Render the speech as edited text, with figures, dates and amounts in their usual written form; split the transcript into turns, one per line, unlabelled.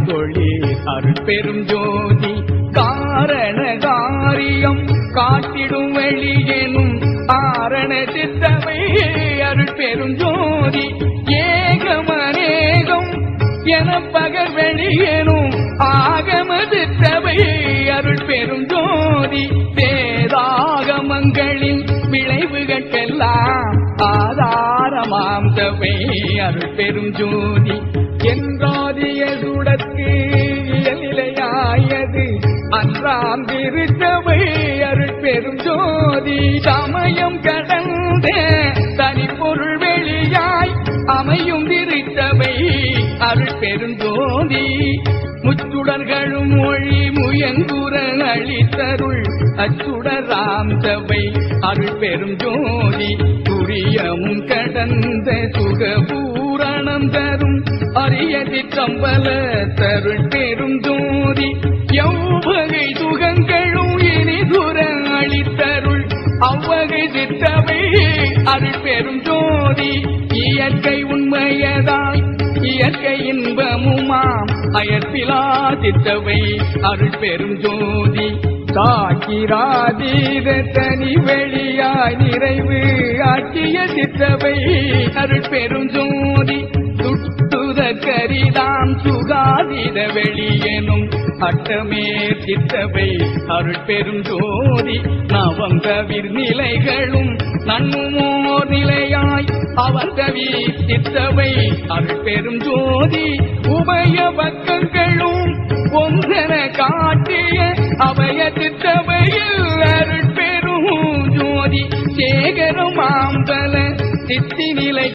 காண்தொழி அருட்பெரும் ஜோதி காரண காரியம் காட்டிடும் வெளியெனும் ஆரண சித்தவை அருட்பெரும் ஜோதி ஏகமநேகம் என பகர் வெளியெனும் ஆகம சித்தவை அருட்பெரும் ஜோதி வேதாகமங்களின் விளைவுகட்கெல்லாம் ஆதாரமாம் தவை அருட்பெரும் ஜோதி என்றாதிய சுடற்கு இயல்நிலையாயது அன்றாம் திருச்சபை அருட்பெரும் ஜோதி சமயம் கடந்த தனிப்பொருள் வெளியாய் அமையும் திருச்சபை அருட்பெரும் ஜோதி முச்சுடர்களும் மொழி முயங்குற அளித்தருள் அச்சுடராம் சபை அருட்பெரும் ஜோதி துரியமும் கடந்த சுகபூரணம் தரும் அரிய சிற்றம்பல தருட்பெரும் ஜோதி எவ்வகை சுகங்களும் இனி துர அளித்தருள் அவ்வகை சிற்றவை அருட்பெரும் ஜோதி இயற்கை உண்மையதாய் இயற்கை இன்பமுமாம் அயற்பிலா சித்தவை அருட்பெரும் ஜோதி காக்கிராதீத தனி வெளியாய் நிறைவு ஆக்கிய சித்தவை அருட்பெரும் ஜோதி சுட்டுத கரிதாம் சுகாதீத வெளியெனும் அட்டமே சித்தவை அருட்பெரும் ஜோதி நவம் தவிர் நிலைகளும் நன்னுமோர் நிலையாய் அவன் தவி சித்தவை அருட்பெரும் ஜோதி உபய பக்கங்களும் ஒன்றென காட்டிய அபய சித்தவையில் அருட்பெரும் ஜோதி சேகரும் ஆம்பல சித்தி நிலை